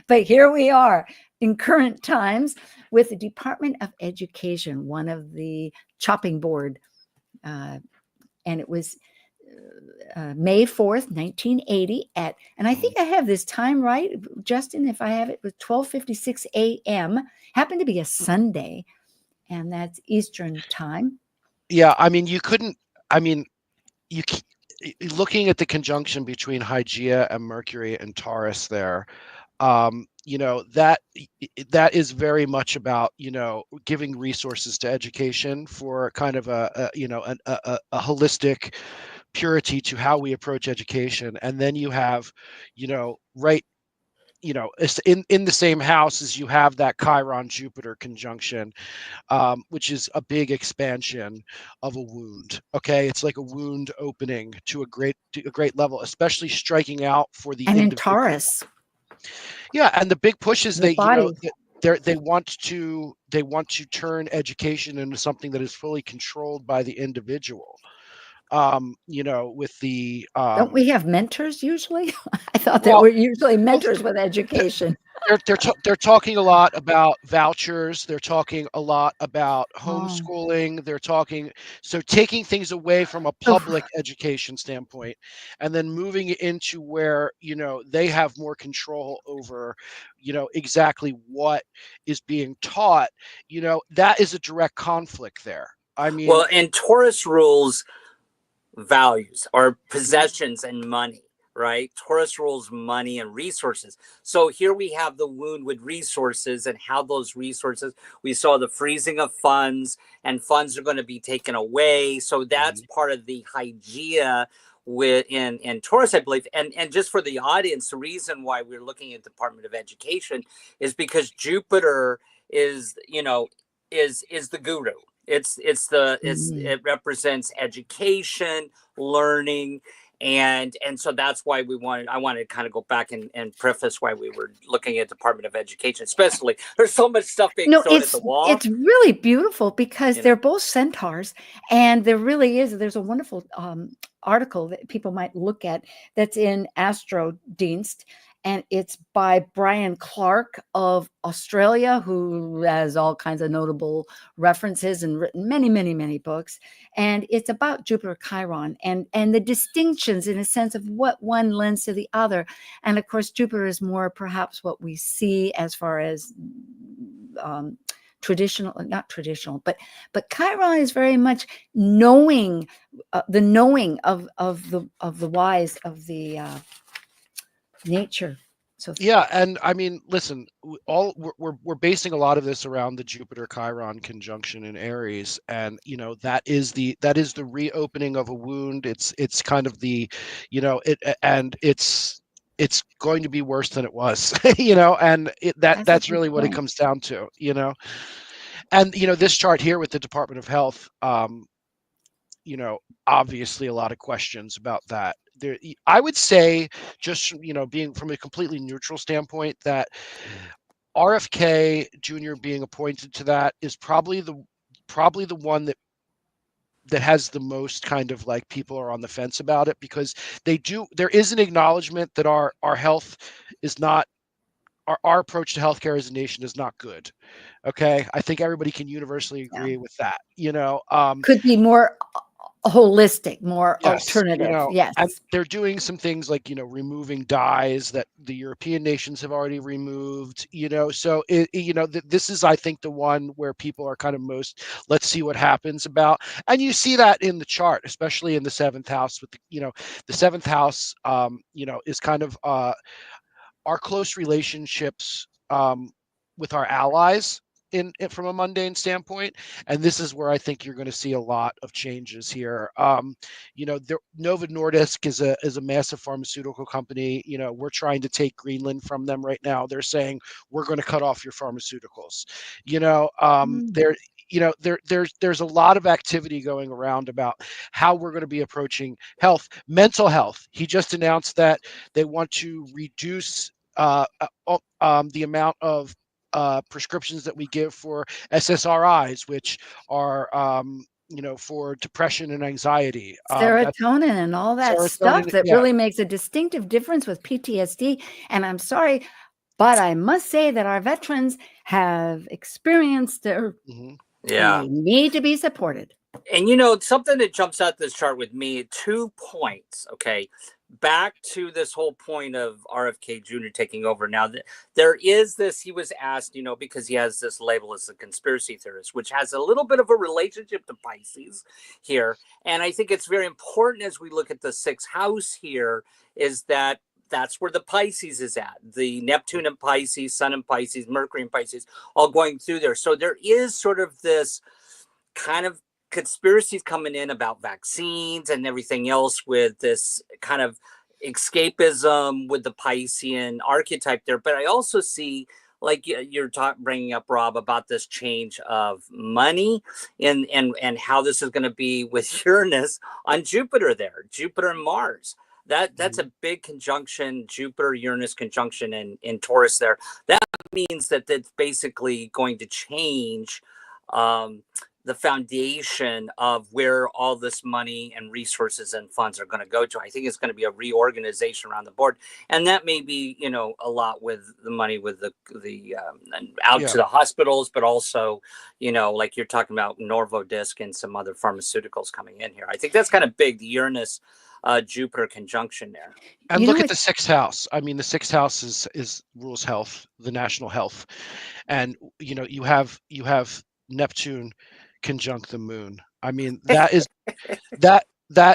[SPEAKER 3] But here we are in current times with the Department of Education, one of the chopping board, and it was May 4th, 1980 and I think I have this time right, Justin, if I have it, with 12:56 a.m. happened to be a Sunday, and that's Eastern time.
[SPEAKER 4] Yeah, I mean, looking at the conjunction between Hygeia and Mercury and Taurus there, that is very much about, giving resources to education for kind of a holistic purity to how we approach education. And then you have, in the same house as you have that Chiron Jupiter conjunction, which is a big expansion of a wound. Okay, it's like a wound opening to a great level, especially striking out for the
[SPEAKER 3] and in Taurus.
[SPEAKER 4] Yeah, and the big push is they want to turn education into something that is fully controlled by the individual. With the
[SPEAKER 3] don't we have mentors usually? I thought there were usually mentors with education.
[SPEAKER 4] They're talking a lot about vouchers. They're talking a lot about homeschooling. They're talking, so taking things away from a public education standpoint, and then moving it into where, they have more control over, exactly what is being taught. That is a direct conflict there. I mean,
[SPEAKER 7] well, and Taurus rules values or possessions and money, right? Taurus rules money and resources. So here we have the wound with resources, and how those resources, we saw the freezing of funds, and funds are going to be taken away. So that's part of the Hygeia in Taurus, I believe. And just for the audience, the reason why we're looking at the Department of Education is because Jupiter is the guru. It represents education, learning, and so that's why I wanted to kind of go back and preface why we were looking at Department of Education, especially. There's so much stuff being thrown at the wall.
[SPEAKER 3] It's really beautiful because they're both centaurs, and there's a wonderful article that people might look at that's in Astrodienst, and it's by Brian Clark of Australia, who has all kinds of notable references and written many, many, many books. And it's about Jupiter Chiron and the distinctions, in a sense, of what one lends to the other. And of course, Jupiter is more perhaps what we see as far as not traditional, but Chiron is very much knowing, the knowing of the wise, of the nature. So
[SPEAKER 4] yeah, and I mean, listen, we're basing a lot of this around the Jupiter Chiron conjunction in Aries, and that is the reopening of a wound. It's kind of the, it's going to be worse than it was, and that's really what it comes down to, and this chart here with the Department of Health, obviously a lot of questions about that. I would say, just being from a completely neutral standpoint, that RFK Jr. being appointed to that is probably the one that has the most kind of, like, people are on the fence about it, because there is an acknowledgement that our health is not our approach to healthcare as a nation is not good. Okay, I think everybody can universally
[SPEAKER 3] Yeah.
[SPEAKER 4] agree with that.
[SPEAKER 3] Could be more holistic, more
[SPEAKER 4] Yes,
[SPEAKER 3] alternative.
[SPEAKER 4] and
[SPEAKER 3] Yes.
[SPEAKER 4] they're doing some things like, removing dyes that the European nations have already removed, so this is, I think, the one where people are kind of most, let's see what happens about. And you see that in the chart, especially in the seventh house with the seventh house, is kind of our close relationships with our allies from a mundane standpoint, and this is where I think you're going to see a lot of changes here. Novo Nordisk is a massive pharmaceutical company. We're trying to take Greenland from them right now. They're saying we're going to cut off your pharmaceuticals. There there's a lot of activity going around about how we're going to be approaching health, mental health. He just announced that they want to reduce the amount of prescriptions that we give for SSRIs, which are for depression and anxiety. That's
[SPEAKER 3] Serotonin and all that stuff
[SPEAKER 4] serotonin.
[SPEAKER 3] that
[SPEAKER 4] Yeah.
[SPEAKER 3] really makes a distinctive difference with PTSD. And I'm sorry, but I must say that our veterans have experienced their,
[SPEAKER 7] Yeah.
[SPEAKER 3] and they need to be supported.
[SPEAKER 7] And something that jumps out this chart with me, 2 points. Okay. Back to this whole point of RFK Jr. taking over. Now, there is this, he was asked, because he has this label as a conspiracy theorist, which has a little bit of a relationship to Pisces here. And I think it's very important as we look at the sixth house here, is that that's where the Pisces is at. The Neptune in Pisces, Sun in Pisces, Mercury in Pisces, all going through there. So there is sort of this kind of conspiracies coming in about vaccines and everything else, with this kind of escapism with the Piscean archetype there. But I also see, like you're bringing up, Rob, about this change of money and how this is going to be with Uranus on Jupiter there, Jupiter and Mars. That's a big conjunction, Jupiter Uranus conjunction in Taurus there. That means that that's basically going to change the foundation of where all this money and resources and funds are going to go to. I think it's going to be a reorganization around the board, and that may be, a lot with the money with the out to the hospitals, but also, like you're talking about Norvodisk and some other pharmaceuticals coming in here. I think that's kind of big, the Uranus Jupiter conjunction there.
[SPEAKER 4] And look at the sixth house. I mean, the sixth house is rules health, the national health, and you have Neptune conjunct the moon. I mean, that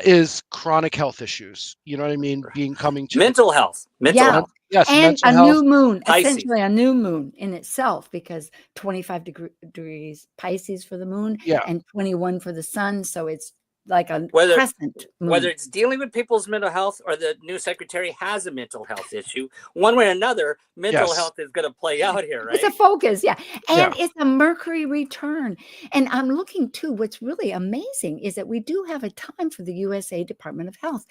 [SPEAKER 4] is chronic health issues. You know what I mean? Coming to
[SPEAKER 7] mental health.
[SPEAKER 3] Yes, and
[SPEAKER 4] mental
[SPEAKER 3] a
[SPEAKER 4] health.
[SPEAKER 3] new moon,
[SPEAKER 7] Pisces.
[SPEAKER 3] essentially a new moon in itself, because 25 degrees Pisces for the moon, and 21 for the sun. So it's like a crescent moon.
[SPEAKER 7] Whether it's dealing with people's mental health or the new secretary has a mental health issue, one way or another, mental health is going to play out here, right?
[SPEAKER 3] It's a focus, and it's a Mercury return. And I'm looking too, what's really amazing is that we do have a time for the USA Department of Health,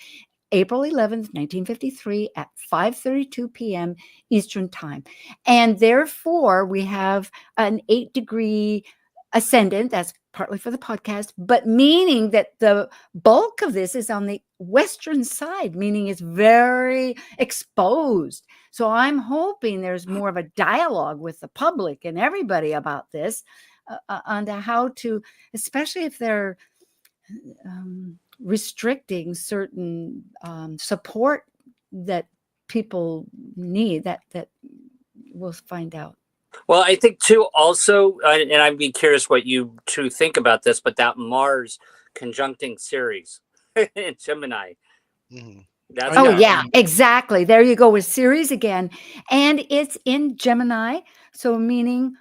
[SPEAKER 3] April 11th, 1953 at 5:32 p.m. Eastern time. And therefore we have an 8-degree ascendant. That's partly for the podcast, but meaning that the bulk of this is on the western side, meaning it's very exposed. So I'm hoping there's more of a dialogue with the public and everybody about this, on how to, especially if they're restricting certain support that people need, that we'll find out.
[SPEAKER 7] Well, I think too also, and I'd be curious what you two think about this, but that Mars conjuncting Ceres in Gemini.
[SPEAKER 3] Exactly. There you go with Ceres again. And it's in Gemini. So meaning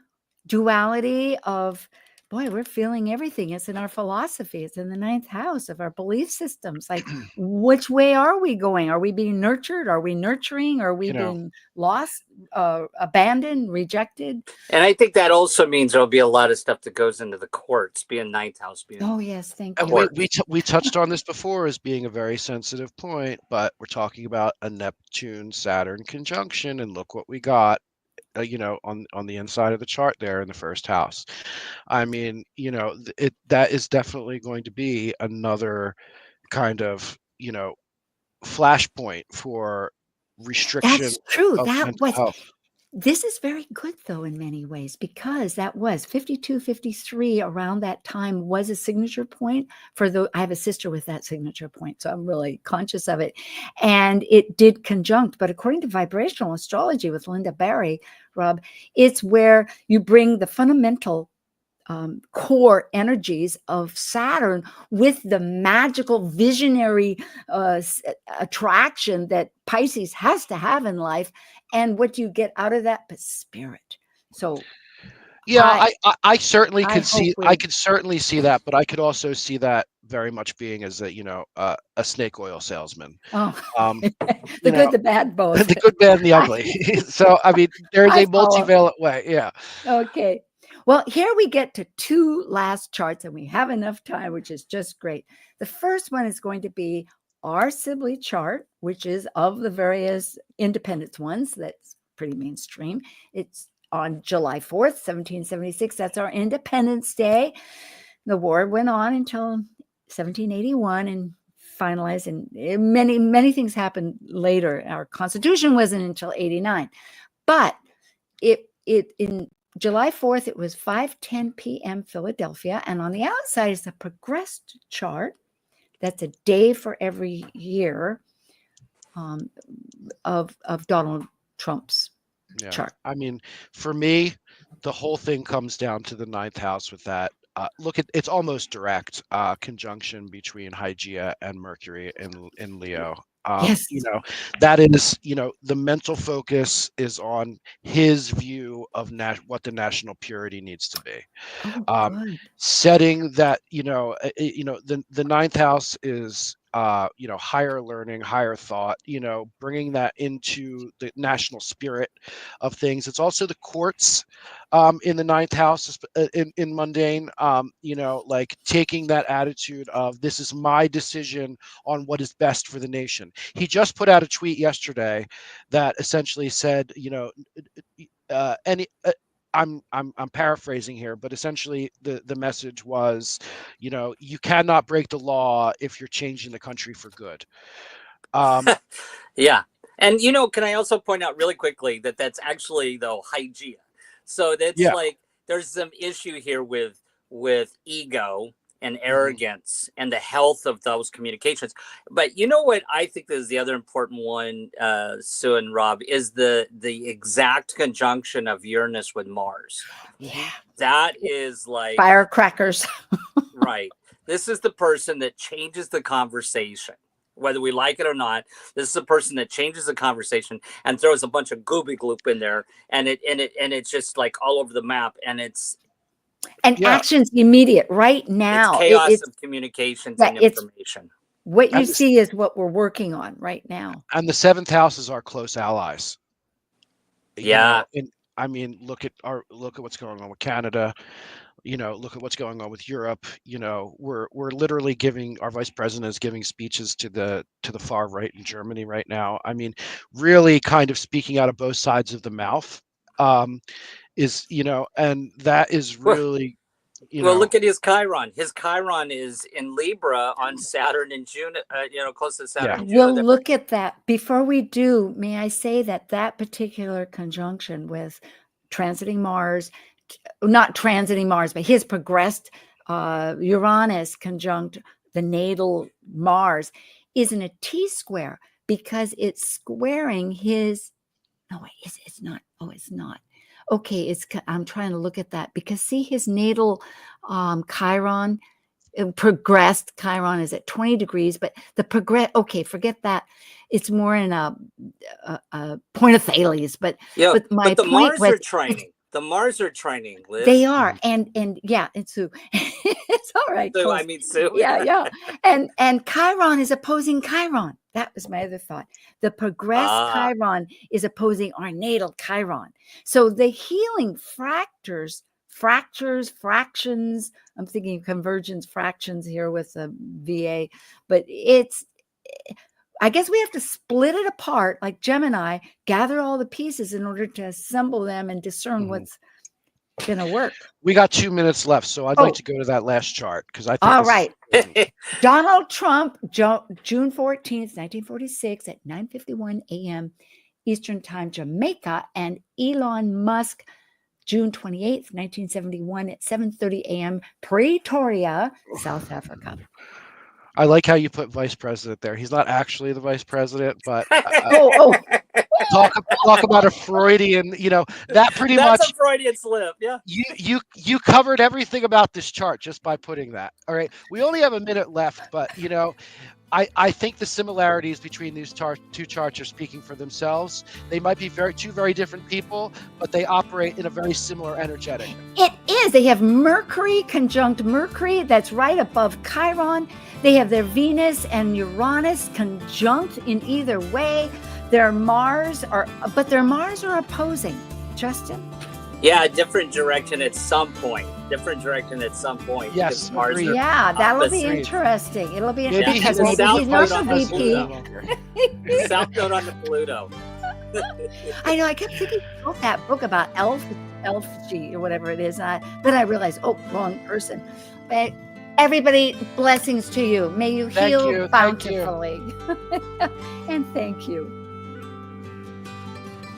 [SPEAKER 3] duality of, boy, we're feeling everything. It's in our philosophy. It's in the 9th house of our belief systems. Like, which way are we going? Are we being nurtured? Are we nurturing? Are we being lost, abandoned, rejected?
[SPEAKER 7] And I think that also means there'll be a lot of stuff that goes into the courts, being 9th house.
[SPEAKER 3] Yes, thank
[SPEAKER 4] you. And we touched on this before as being a very sensitive point, but we're talking about a Neptune-Saturn conjunction, and look what we got. On the inside of the chart there in the first house. I mean, that is definitely going to be another kind of, flashpoint for restriction.
[SPEAKER 3] That's true.
[SPEAKER 4] Of
[SPEAKER 3] That
[SPEAKER 4] mental
[SPEAKER 3] was
[SPEAKER 4] health.
[SPEAKER 3] This is very good, though, in many ways, because that was 52, 53 around that time was a signature point I have a sister with that signature point, so I'm really conscious of it. And it did conjunct, but according to vibrational astrology with Linda Barry, Rob, it's where you bring the fundamental core energies of Saturn with the magical visionary attraction that Pisces has to have in life. And what do you get out of that? But spirit. So
[SPEAKER 4] Yeah, I certainly
[SPEAKER 3] I
[SPEAKER 4] could
[SPEAKER 3] hope
[SPEAKER 4] see.
[SPEAKER 3] we-
[SPEAKER 4] I could certainly see that, but I could also see that very much being as a snake oil salesman.
[SPEAKER 3] oh,
[SPEAKER 4] Um,
[SPEAKER 3] the
[SPEAKER 4] you know,
[SPEAKER 3] good, the bad, both.
[SPEAKER 4] the good, bad, and the ugly. So I mean, there's
[SPEAKER 3] I
[SPEAKER 4] a
[SPEAKER 3] follow.
[SPEAKER 4] multivalent way. Yeah.
[SPEAKER 3] Okay. Well, here we get to two last charts, and we have enough time, which is just great. The first one is going to be our Sibley chart, which is of the various independence ones. That's pretty mainstream. It's on July 4th, 1776. That's our Independence Day. The war went on until 1781 and finalized, and many, many things happened later. Our Constitution wasn't until 89. But in July 4th, it was 5:10 p.m. Philadelphia. And on the outside is a progressed chart. That's a day for every year of Donald Trump's chart.
[SPEAKER 4] I mean, for me, the whole thing comes down to the ninth house with that. It's almost direct conjunction between Hygeia and Mercury in Leo.
[SPEAKER 3] Yes.
[SPEAKER 4] That is, the mental focus is on his view of what the national purity needs to be.
[SPEAKER 3] Good.
[SPEAKER 4] Setting that, the ninth house is, higher learning, higher thought, bringing that into the national spirit of things. It's also the courts in the ninth house in mundane, like taking that attitude of this is my decision on what is best for the nation. He just put out a tweet yesterday that essentially said, I'm paraphrasing here, but essentially the message was, you cannot break the law if you're changing the country for good.
[SPEAKER 7] Yeah. And, can I also point out really quickly that that's actually, though, Hygeia. So that's like, there's some issue here with ego and arrogance and the health of those communications. But you know what I think is the other important one, Sue and Rob, is the exact conjunction of Uranus with Mars.
[SPEAKER 3] Yeah.
[SPEAKER 7] That is like
[SPEAKER 3] firecrackers.
[SPEAKER 7] Right. This is the person that changes the conversation. Whether we like it or not, this is a person that changes the conversation and throws a bunch of gooby gloop in there, and it's just like all over the map, and
[SPEAKER 3] action's immediate right now.
[SPEAKER 7] It's chaos of communications and information.
[SPEAKER 3] What you see is what we're working on right now.
[SPEAKER 4] And the seventh house is our close allies.
[SPEAKER 7] Yeah.
[SPEAKER 4] I mean, look at what's going on with Canada. Look at what's going on with Europe. We're literally our vice president is giving speeches to the far right in Germany right now. I mean, really kind of speaking out of both sides of the mouth, and that is really,
[SPEAKER 7] Well, look at his Chiron. His Chiron is in Libra on Saturn in June, close to Saturn.
[SPEAKER 3] Yeah. We'll look at that. Before we do, may I say that particular conjunction with transiting Mars, not transiting Mars, but his progressed Uranus conjunct the natal Mars is in a T-square because it's squaring his, it's not. Oh, it's not. Okay, I'm trying to look at that because see his natal Chiron, progressed Chiron is at 20 degrees, but okay, forget that. It's more in a point of Thales, but
[SPEAKER 7] the
[SPEAKER 3] point
[SPEAKER 7] Mars are trining. The Mars are trining, Liz.
[SPEAKER 3] They are, and Sue, it's all right.
[SPEAKER 7] So I mean, Sue.
[SPEAKER 3] Yeah, and Chiron is opposing Chiron. That was my other thought. The progressed Chiron is opposing our natal Chiron. So the healing fractures, fractions. I'm thinking convergence fractions here with the VA, but I guess we have to split it apart like Gemini, gather all the pieces in order to assemble them and discern what's going to work.
[SPEAKER 4] We got 2 minutes left, so I'd like to go to that last chart because I think.
[SPEAKER 3] All right. Donald Trump, June 14th, 1946 at 9:51 a.m. Eastern Time, Jamaica, and Elon Musk, June 28th, 1971 at 7:30 a.m., Pretoria, South Africa.
[SPEAKER 4] I like how you put vice president there. He's not actually the vice president, but talk about a Freudian, that pretty
[SPEAKER 7] That's
[SPEAKER 4] much.
[SPEAKER 7] a Freudian slip. Yeah.
[SPEAKER 4] You covered everything about this chart just by putting that. All right. We only have a minute left, but I think the similarities between these two charts are speaking for themselves. They might be two very different people, but they operate in a very similar energetic.
[SPEAKER 3] It is. They have Mercury conjunct Mercury. That's right above Chiron. They have their Venus and Uranus conjunct in either way. Their Mars are opposing. Justin?
[SPEAKER 7] Yeah, different direction at some point.
[SPEAKER 4] Yes,
[SPEAKER 7] because Mars
[SPEAKER 4] agreed.
[SPEAKER 7] are
[SPEAKER 3] Yeah, that'll be
[SPEAKER 7] opposite.
[SPEAKER 3] interesting. It'll be
[SPEAKER 4] Maybe
[SPEAKER 3] interesting because
[SPEAKER 4] he's
[SPEAKER 3] maybe he's not
[SPEAKER 7] south
[SPEAKER 3] the
[SPEAKER 7] node on
[SPEAKER 3] VP.
[SPEAKER 7] South Node on the Pluto.
[SPEAKER 3] I know. I kept thinking about that book about elf G or whatever it is. Then I realized, wrong person. But everybody, blessings to you. May you heal bountifully. And thank you.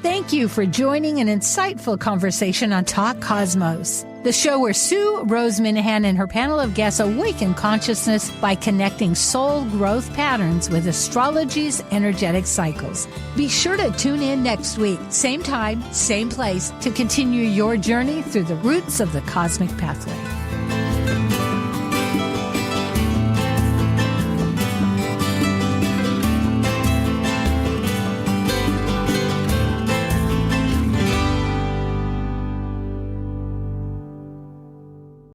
[SPEAKER 2] Thank you for joining an insightful conversation on Talk Cosmos, the show where Sue Minahan and her panel of guests awaken consciousness by connecting soul growth patterns with astrology's energetic cycles. Be sure to tune in next week, same time, same place, to continue your journey through the roots of the cosmic pathway.